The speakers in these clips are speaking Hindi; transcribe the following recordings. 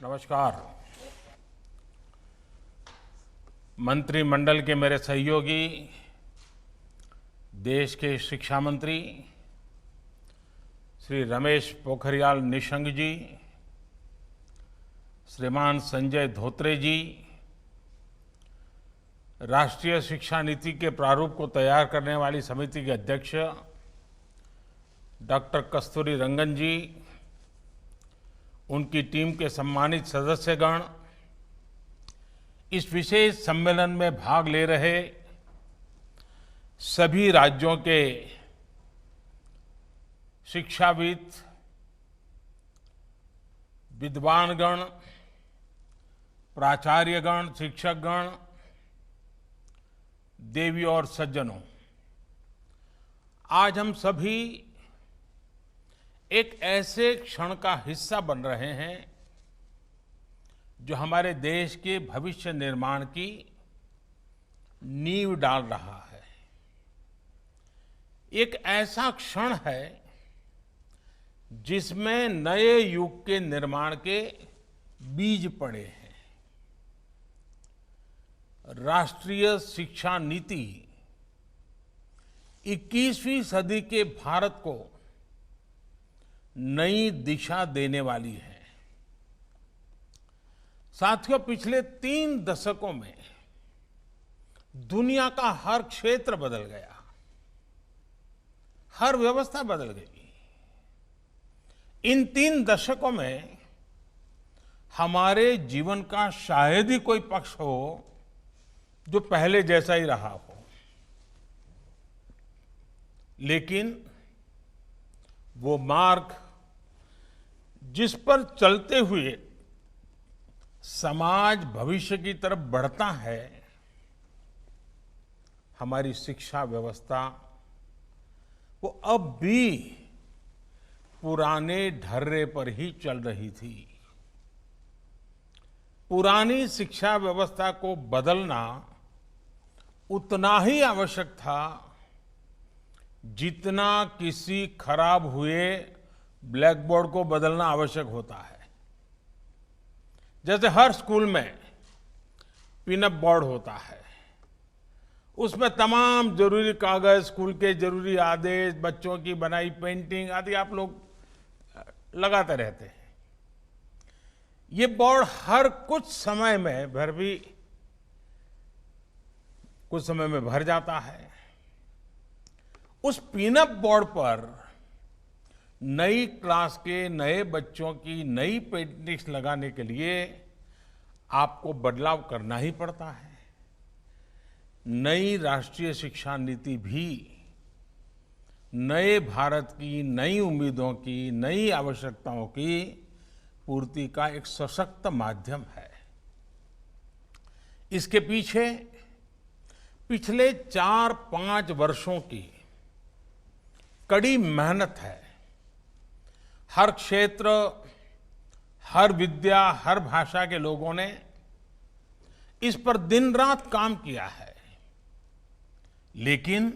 नमस्कार। मंत्रिमंडल के मेरे सहयोगी, देश के शिक्षा मंत्री श्री रमेश पोखरियाल निशंक जी, श्रीमान संजय धोत्रे जी, राष्ट्रीय शिक्षा नीति के प्रारूप को तैयार करने वाली समिति के अध्यक्ष डॉक्टर कस्तूरी रंगन जी, उनकी टीम के सम्मानित सदस्यगण, इस विशेष सम्मेलन में भाग ले रहे सभी राज्यों के शिक्षाविद, विद्वानगण, प्राचार्यगण, शिक्षकगण, देवी और सज्जनों, आज हम सभी एक ऐसे क्षण का हिस्सा बन रहे हैं जो हमारे देश के भविष्य निर्माण की नींव डाल रहा है। एक ऐसा क्षण है जिसमें नए युग के निर्माण के बीज पड़े हैं। राष्ट्रीय शिक्षा नीति 21वीं सदी के भारत को नई दिशा देने वाली है। साथियों, पिछले 3 दशकों में दुनिया का हर क्षेत्र बदल गया, हर व्यवस्था बदल गई। इन 3 दशकों में हमारे जीवन का शायद ही कोई पक्ष हो जो पहले जैसा ही रहा हो, लेकिन वो मार्ग जिस पर चलते हुए समाज भविष्य की तरफ बढ़ता है, हमारी शिक्षा व्यवस्था वो अब भी पुराने ढर्रे पर ही चल रही थी। पुरानी शिक्षा व्यवस्था को बदलना उतना ही आवश्यक था जितना किसी खराब हुए ब्लैक बोर्ड को बदलना आवश्यक होता है। जैसे हर स्कूल में पिनअप बोर्ड होता है, उसमें तमाम जरूरी कागज, स्कूल के जरूरी आदेश, बच्चों की बनाई पेंटिंग आदि आप लोग लगाते रहते हैं। ये बोर्ड हर कुछ समय में भर जाता है। उस पिनअप बोर्ड पर नई क्लास के नए बच्चों की नई पेंटिंग्स लगाने के लिए आपको बदलाव करना ही पड़ता है। नई राष्ट्रीय शिक्षा नीति भी नए भारत की नई उम्मीदों की, नई आवश्यकताओं की पूर्ति का एक सशक्त माध्यम है। इसके पीछे पिछले 4-5 वर्षों की कड़ी मेहनत है। हर क्षेत्र, हर विद्या, हर भाषा के लोगों ने इस पर दिन रात काम किया है, लेकिन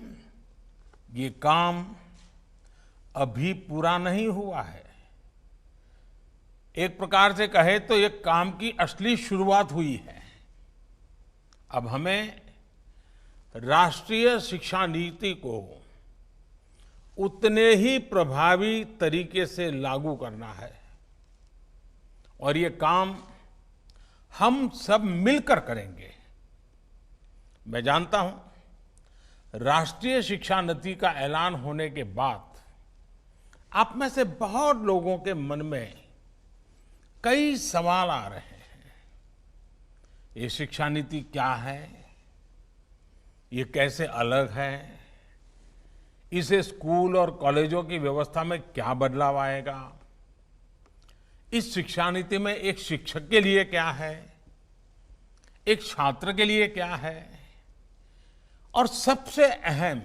ये काम अभी पूरा नहीं हुआ है। एक प्रकार से कहे तो ये काम की असली शुरुआत हुई है। अब हमें राष्ट्रीय शिक्षा नीति को उतने ही प्रभावी तरीके से लागू करना है, और ये काम हम सब मिलकर करेंगे। मैं जानता हूं, राष्ट्रीय शिक्षा नीति का ऐलान होने के बाद आप में से बहुत लोगों के मन में कई सवाल आ रहे हैं। ये शिक्षा नीति क्या है? ये कैसे अलग है? इसे स्कूल और कॉलेजों की व्यवस्था में क्या बदलाव आएगा? इस शिक्षा नीति में एक शिक्षक के लिए क्या है, एक छात्र के लिए क्या है, और सबसे अहम,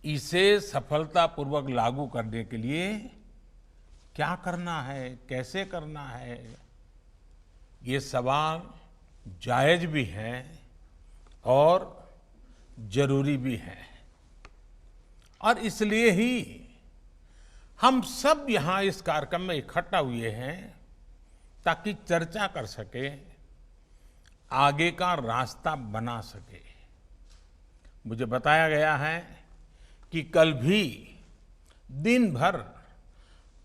इसे सफलतापूर्वक लागू करने के लिए क्या करना है, कैसे करना है? ये सवाल जायज भी हैं और जरूरी भी हैं, और इसलिए ही हम सब यहां इस कार्यक्रम में इकट्ठा हुए हैं ताकि चर्चा कर सके, आगे का रास्ता बना सके। मुझे बताया गया है कि कल भी दिन भर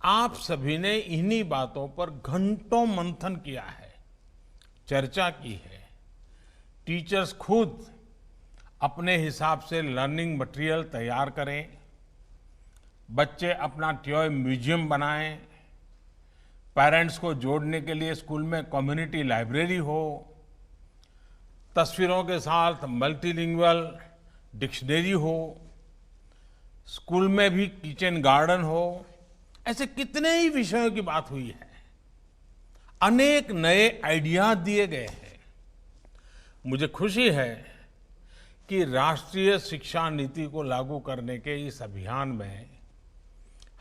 आप सभी ने इन्हीं बातों पर घंटों मंथन किया है, चर्चा की है। टीचर्स खुद अपने हिसाब से लर्निंग मटेरियल तैयार करें, बच्चे अपना टॉय म्यूजियम बनाएं, पेरेंट्स को जोड़ने के लिए स्कूल में कम्युनिटी लाइब्रेरी हो, तस्वीरों के साथ मल्टीलिंगुअल डिक्शनरी हो, स्कूल में भी किचन गार्डन हो। ऐसे कितने ही विषयों की बात हुई है, अनेक नए आइडिया दिए गए हैं। मुझे खुशी है कि राष्ट्रीय शिक्षा नीति को लागू करने के इस अभियान में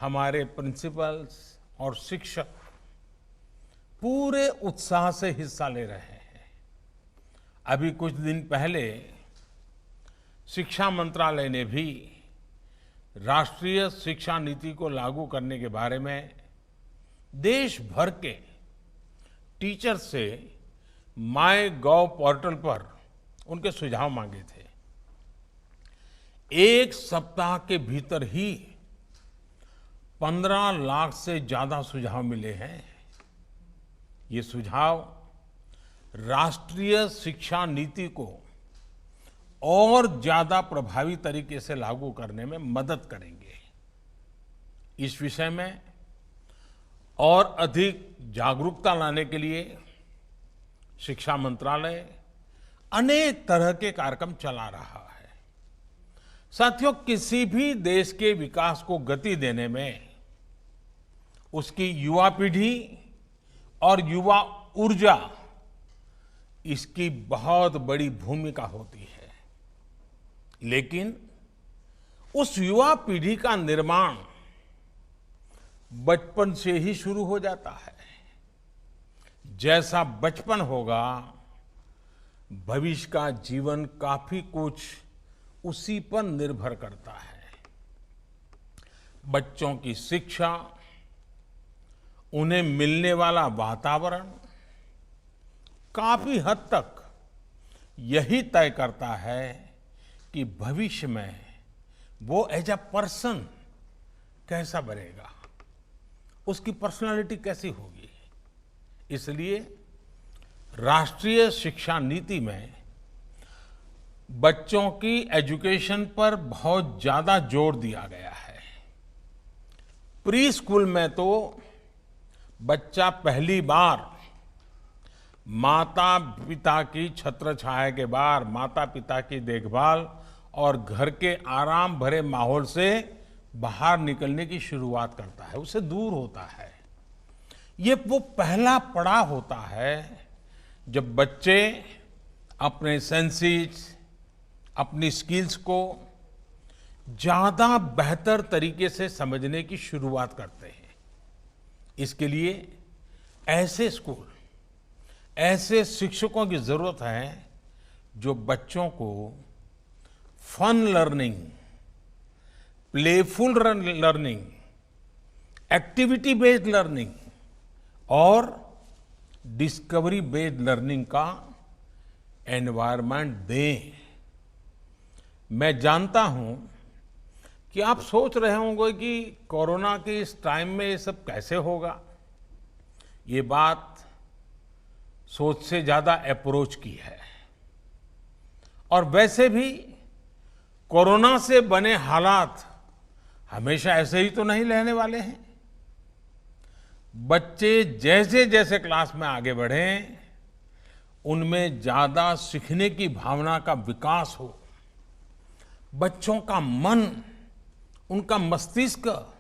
हमारे प्रिंसिपल्स और शिक्षक पूरे उत्साह से हिस्सा ले रहे हैं। अभी कुछ दिन पहले शिक्षा मंत्रालय ने भी राष्ट्रीय शिक्षा नीति को लागू करने के बारे में देश भर के टीचर से माईगॉव पोर्टल पर उनके सुझाव मांगे थे। एक सप्ताह के भीतर ही 15 लाख से ज्यादा सुझाव मिले हैं। ये सुझाव राष्ट्रीय शिक्षा नीति को और ज्यादा प्रभावी तरीके से लागू करने में मदद करेंगे। इस विषय में और अधिक जागरूकता लाने के लिए शिक्षा मंत्रालय अनेक तरह के कार्यक्रम चला रहा है। साथियों, किसी भी देश के विकास को गति देने में उसकी युवा पीढ़ी और युवा ऊर्जा, इसकी बहुत बड़ी भूमिका होती है। लेकिन उस युवा पीढ़ी का निर्माण बचपन से ही शुरू हो जाता है। जैसा बचपन होगा, भविष्य का जीवन काफी कुछ उसी पर निर्भर करता है। बच्चों की शिक्षा, उन्हें मिलने वाला वातावरण काफी हद तक यही तय करता है कि भविष्य में वो एज अ पर्सन कैसा बनेगा, उसकी पर्सनालिटी कैसी होगी। इसलिए राष्ट्रीय शिक्षा नीति में बच्चों की एजुकेशन पर बहुत ज्यादा जोर दिया गया है। प्री स्कूल में तो बच्चा पहली बार माता पिता की छत्र छाया के बाद माता पिता की देखभाल और घर के आराम भरे माहौल से बाहर निकलने की शुरुआत करता है, उससे दूर होता है। ये वो पहला पड़ाव होता है जब बच्चे अपने सेंसेस, अपनी स्किल्स को ज्यादा बेहतर तरीके से समझने की शुरुआत करते हैं। इसके लिए ऐसे स्कूल, ऐसे शिक्षकों की जरूरत है जो बच्चों को fun learning, playful learning, activity based learning और डिस्कवरी बेस्ड लर्निंग का एनवायरनमेंट दें। मैं जानता हूं कि आप सोच रहे होंगे कि कोरोना के इस टाइम में ये सब कैसे होगा। ये बात सोच से ज्यादा अप्रोच की है। और वैसे भी कोरोना से बने हालात हमेशा ऐसे ही तो नहीं रहने वाले हैं। बच्चे जैसे जैसे क्लास में आगे बढ़ें, उनमें ज्यादा सीखने की भावना का विकास हो, बच्चों का मन, उनका मस्तिष्क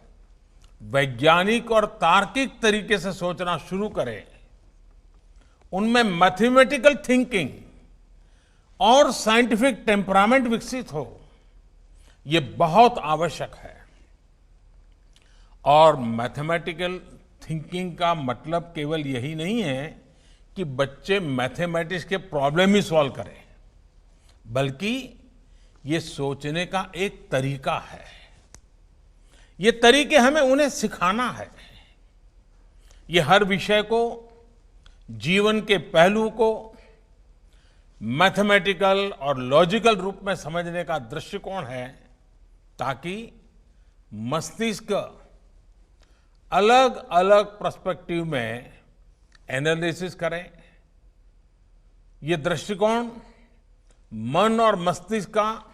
वैज्ञानिक और तार्किक तरीके से सोचना शुरू करे, उनमें मैथमेटिकल थिंकिंग और साइंटिफिक टेम्परामेंट विकसित हो, ये बहुत आवश्यक है। और मैथमेटिकल थिंकिंग का मतलब केवल यही नहीं है कि बच्चे मैथमेटिक्स के प्रॉब्लम ही सॉल्व करें, बल्कि ये सोचने का एक तरीका है। ये तरीके हमें उन्हें सिखाना है। ये हर विषय को जीवन के पहलू को मैथमेटिकल और लॉजिकल रूप में समझने का दृष्टिकोण है, ताकि मस्तिष्क अलग अलग पर्सपेक्टिव में एनालिसिस करें। ये दृष्टिकोण मन और मस्तिष्क का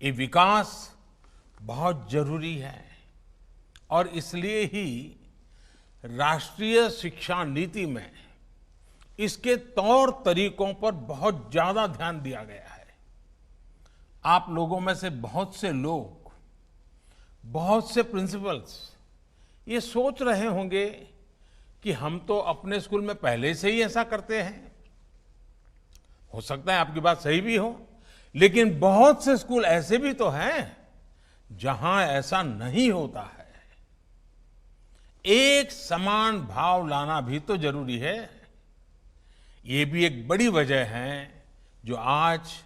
ये विकास बहुत जरूरी है, और इसलिए ही राष्ट्रीय शिक्षा नीति में इसके तौर तरीकों पर बहुत ज्यादा ध्यान दिया गया है। आप लोगों में से बहुत से लोग, बहुत से प्रिंसिपल्स ये सोच रहे होंगे कि हम तो अपने स्कूल में पहले से ही ऐसा करते हैं। हो सकता है आपकी बात सही भी हो, लेकिन बहुत से स्कूल ऐसे भी तो हैं जहां ऐसा नहीं होता है। एक समान भाव लाना भी तो जरूरी है। ये भी एक बड़ी वजह है जो आज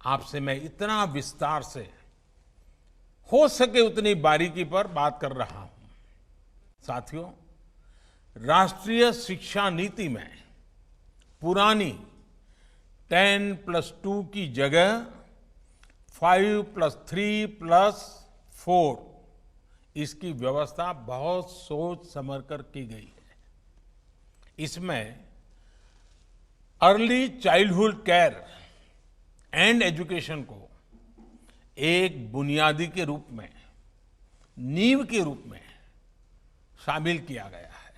आपसे मैं इतना विस्तार से हो सके उतनी बारीकी पर बात कर रहा हूं। साथियों, राष्ट्रीय शिक्षा नीति में पुरानी 10+2 की जगह 5+3+4 इसकी व्यवस्था बहुत सोच समझ कर की गई है। इसमें early childhood care and education को एक बुनियादी के रूप में, नींव के रूप में शामिल किया गया है।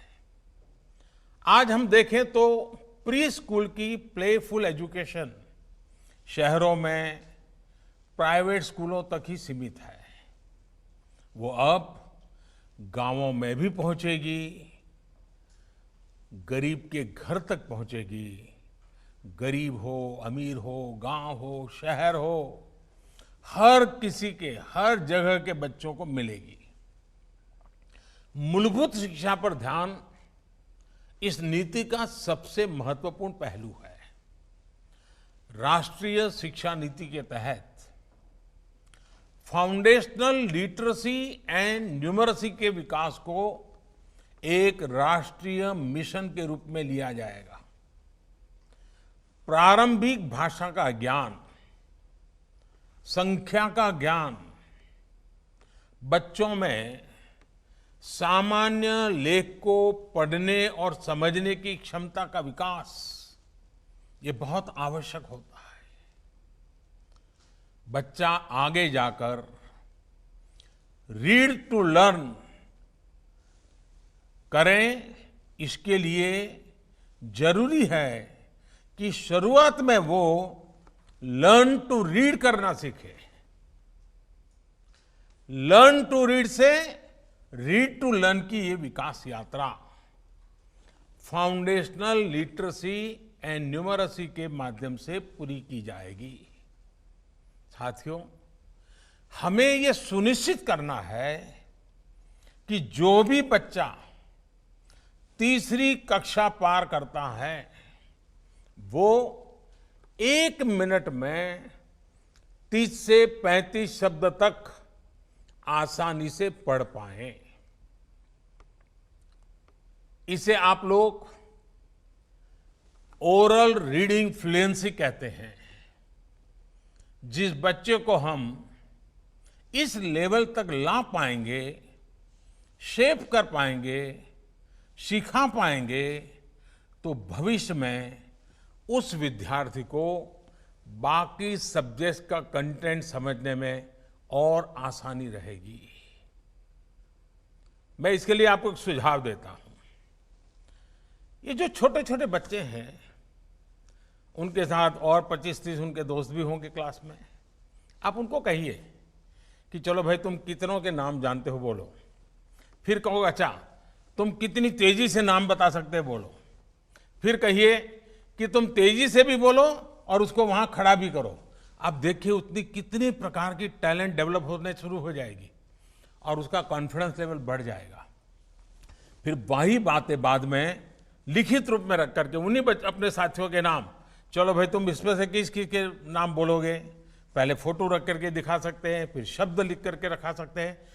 आज हम देखें तो प्री स्कूल की प्लेफुल एजुकेशन शहरों में प्राइवेट स्कूलों तक ही सीमित है। वो अब गांवों में भी पहुंचेगी, गरीब के घर तक पहुंचेगी। गरीब हो, अमीर हो, गांव हो, शहर हो, हर किसी के, हर जगह के बच्चों को मिलेगी। मूलभूत शिक्षा पर ध्यान इस नीति का सबसे महत्वपूर्ण पहलू है। राष्ट्रीय शिक्षा नीति के तहत फाउंडेशनल लिटरेसी एंड न्यूमरेसी के विकास को एक राष्ट्रीय मिशन के रूप में लिया जाएगा। प्रारंभिक भाषा का ज्ञान, संख्या का ज्ञान, बच्चों में सामान्य लेख को पढ़ने और समझने की क्षमता का विकास, ये बहुत आवश्यक होता है। बच्चा आगे जाकर रीड टू लर्न करें, इसके लिए जरूरी है कि शुरुआत में वो लर्न टू रीड करना सीखे। लर्न टू रीड से रीड टू लर्न की ये विकास यात्रा फाउंडेशनल लिटरेसी एंड न्यूमरेसी के माध्यम से पूरी की जाएगी। साथियों, हमें ये सुनिश्चित करना है कि जो भी बच्चा तीसरी कक्षा पार करता है वो 1 मिनट में 30 से 35 शब्द तक आसानी से पढ़ पाए। इसे आप लोग ओरल रीडिंग फ्लुएंसी कहते हैं। जिस बच्चे को हम इस लेवल तक ला पाएंगे, शेप कर पाएंगे, सिखा पाएंगे, तो भविष्य में उस विद्यार्थी को बाकी सब्जेक्ट्स का कंटेंट समझने में और आसानी रहेगी। मैं इसके लिए आपको एक सुझाव देता हूं। ये जो छोटे छोटे बच्चे हैं, उनके साथ और 25-30 उनके दोस्त भी होंगे क्लास में। आप उनको कहिए कि चलो भाई, तुम कितनों के नाम जानते हो, बोलो। फिर कहो, अच्छा तुम कितनी तेजी से नाम बता सकते हो, बोलो। फिर कहिए कि तुम तेजी से भी बोलो और उसको वहां खड़ा भी करो। आप देखिए उतनी कितनी प्रकार की टैलेंट डेवलप होने शुरू हो जाएगी और उसका कॉन्फिडेंस लेवल बढ़ जाएगा। फिर वही बातें बाद में लिखित रूप में रख करके उन्हीं अपने साथियों के नाम, चलो भाई तुम इसमें से किस किस के नाम बोलोगे, पहले फोटो रख करके दिखा सकते हैं, फिर शब्द लिख करके रखा सकते हैं।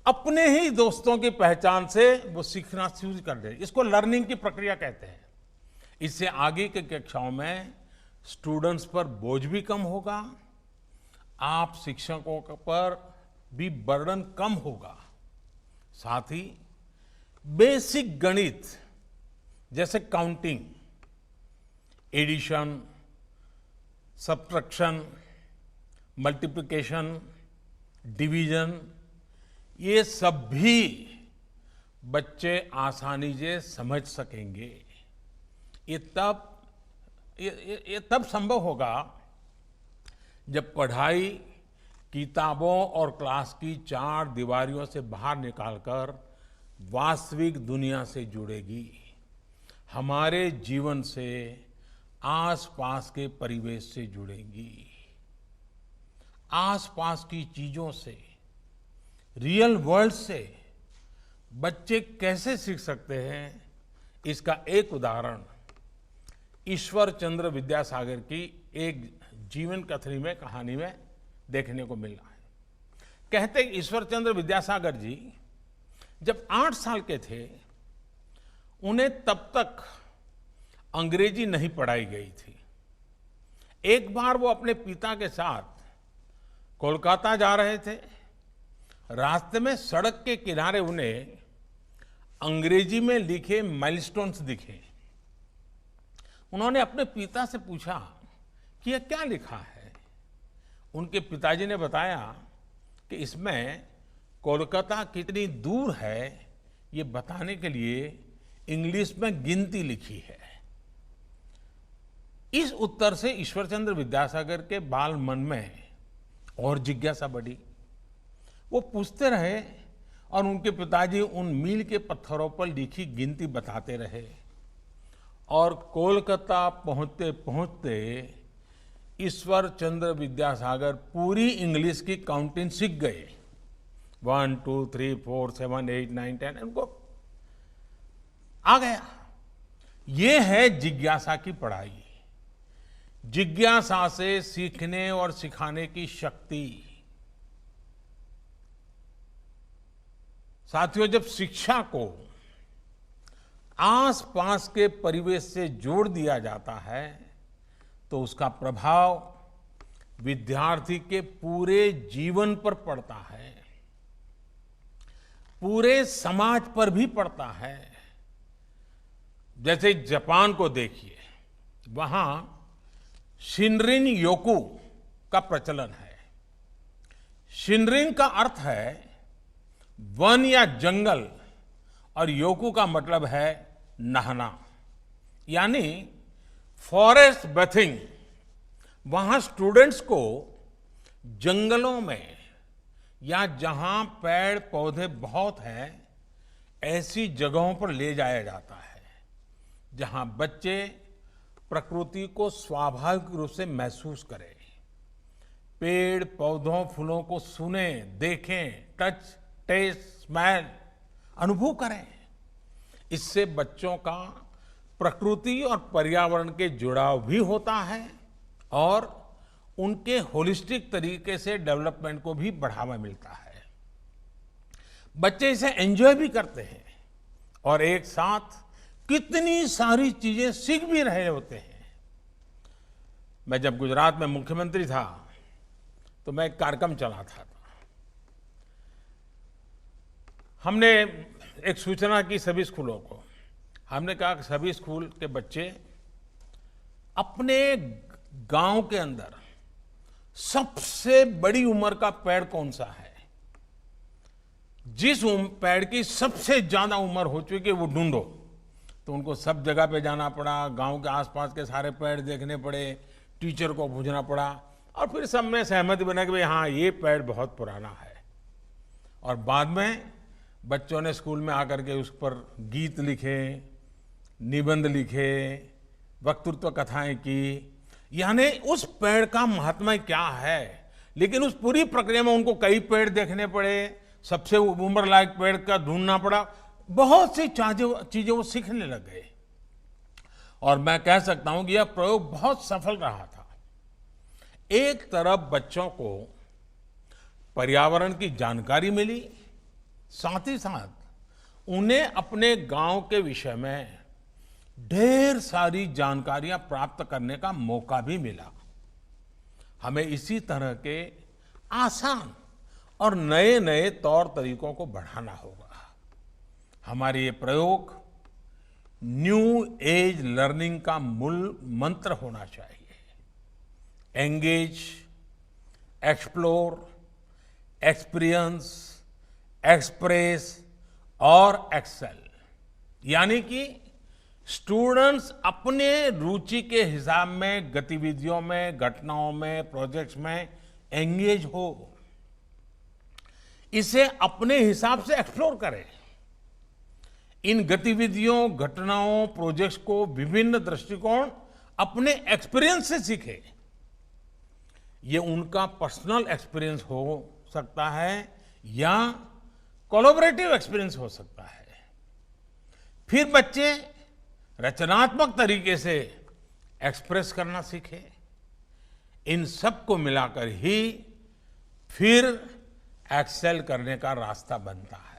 अपने ही दोस्तों की पहचान से वो सीखना शुरू कर दे। इसको लर्निंग की प्रक्रिया कहते हैं। इससे आगे की कक्षाओं में स्टूडेंट्स पर बोझ भी कम होगा, आप शिक्षकों पर भी बर्डन कम होगा। साथ ही बेसिक गणित जैसे counting, addition, subtraction, multiplication, division, ये सब भी बच्चे आसानी से समझ सकेंगे। ये तब संभव होगा जब पढ़ाई किताबों और क्लास की चार दीवारियों से बाहर निकालकर वास्तविक दुनिया से जुड़ेगी, हमारे जीवन से, आसपास के परिवेश से जुड़ेंगी, आसपास की चीजों से, रियल वर्ल्ड से बच्चे कैसे सीख सकते हैं, इसका एक उदाहरण ईश्वर चंद्र विद्यासागर की एक जीवन कहानी में देखने को मिल रहा है। कहते हैं ईश्वर चंद्र विद्यासागर जी जब 8 साल के थे, उन्हें तब तक अंग्रेजी नहीं पढ़ाई गई थी। एक बार वो अपने पिता के साथ कोलकाता जा रहे थे। रास्ते में सड़क के किनारे उन्हें अंग्रेजी में लिखे माइलस्टोन्स दिखे। उन्होंने अपने पिता से पूछा कि यह क्या लिखा है। उनके पिताजी ने बताया कि इसमें कोलकाता कितनी दूर है, ये बताने के लिए इंग्लिश में गिनती लिखी है। इस उत्तर से ईश्वरचंद्र विद्यासागर के बाल मन में और जिज्ञासा बढ़ी। वो पूछते रहे और उनके पिताजी उन मील के पत्थरों पर लिखी गिनती बताते रहे। और कोलकाता पहुंचते पहुंचते ईश्वर चंद्र विद्यासागर पूरी इंग्लिश की काउंटिंग सीख गए। 1 2 3 4 7 8 9 10 उनको आ गया। ये है जिज्ञासा की पढ़ाई, जिज्ञासा से सीखने और सिखाने की शक्ति। साथियों, जब शिक्षा को आसपास के परिवेश से जोड़ दिया जाता है तो उसका प्रभाव विद्यार्थी के पूरे जीवन पर पड़ता है, पूरे समाज पर भी पड़ता है। जैसे जापान को देखिए, वहां शिनरिन योकू का प्रचलन है। शिनरिन का अर्थ है वन या जंगल और योकू का मतलब है नहाना, यानी फॉरेस्ट बेथिंग। वहां स्टूडेंट्स को जंगलों में या जहां पेड़ पौधे बहुत हैं, ऐसी जगहों पर ले जाया जाता है जहां बच्चे प्रकृति को स्वाभाविक रूप से महसूस करें, पेड़ पौधों फूलों को सुने, देखें, टच, टेस्ट, स्मेल, अनुभव करें। इससे बच्चों का प्रकृति और पर्यावरण के जुड़ाव भी होता है और उनके होलिस्टिक तरीके से डेवलपमेंट को भी बढ़ावा मिलता है। बच्चे इसे एंजॉय भी करते हैं और एक साथ कितनी सारी चीजें सीख भी रहे होते हैं। मैं जब गुजरात में मुख्यमंत्री था तो मैं एक कार्यक्रम चलाता था। हमने एक सूचना की सभी स्कूलों को। हमने कहा कि सभी स्कूल के बच्चे अपने गांव के अंदर सबसे बड़ी उम्र का पेड़ कौन सा है, जिस पेड़ की सबसे ज्यादा उम्र हो चुकी है वो ढूंढो। तो उनको सब जगह पे जाना पड़ा, गांव के आसपास के सारे पेड़ देखने पड़े, टीचर को पूछना पड़ा और फिर सब में सहमति बना कि भाई हाँ, ये पेड़ बहुत पुराना है। और बाद में बच्चों ने स्कूल में आकर के उस पर गीत लिखे, निबंध लिखे, वक्तृत्व कथाएं की, यानी उस पेड़ का महात्मा क्या है। लेकिन उस पूरी प्रक्रिया में उनको कई पेड़ देखने पड़े, सबसे उम्र लायक पेड़ का ढूंढना पड़ा, बहुत सी चीजें वो सीखने लग गए। और मैं कह सकता हूं कि यह प्रयोग बहुत सफल रहा था। एक तरफ बच्चों को पर्यावरण की जानकारी मिली, साथ ही साथ उन्हें अपने गांव के विषय में ढेर सारी जानकारियां प्राप्त करने का मौका भी मिला। हमें इसी तरह के आसान और नए नए तौर तरीकों को बढ़ाना होगा। हमारे ये प्रयोग न्यू एज लर्निंग का मूल मंत्र होना चाहिए। एंगेज, एक्सप्लोर, एक्सपीरियंस, एक्सप्रेस और एक्सेल, यानी कि स्टूडेंट्स अपने रुचि के हिसाब में गतिविधियों में, घटनाओं में, प्रोजेक्ट्स में एंगेज हो, इसे अपने हिसाब से एक्सप्लोर करें। इन गतिविधियों, घटनाओं, प्रोजेक्ट्स को विभिन्न दृष्टिकोण अपने एक्सपीरियंस से सीखे। ये उनका पर्सनल एक्सपीरियंस हो सकता है या कोलैबोरेटिव एक्सपीरियंस हो सकता है। फिर बच्चे रचनात्मक तरीके से एक्सप्रेस करना सीखे। इन सब को मिलाकर ही फिर एक्सेल करने का रास्ता बनता है।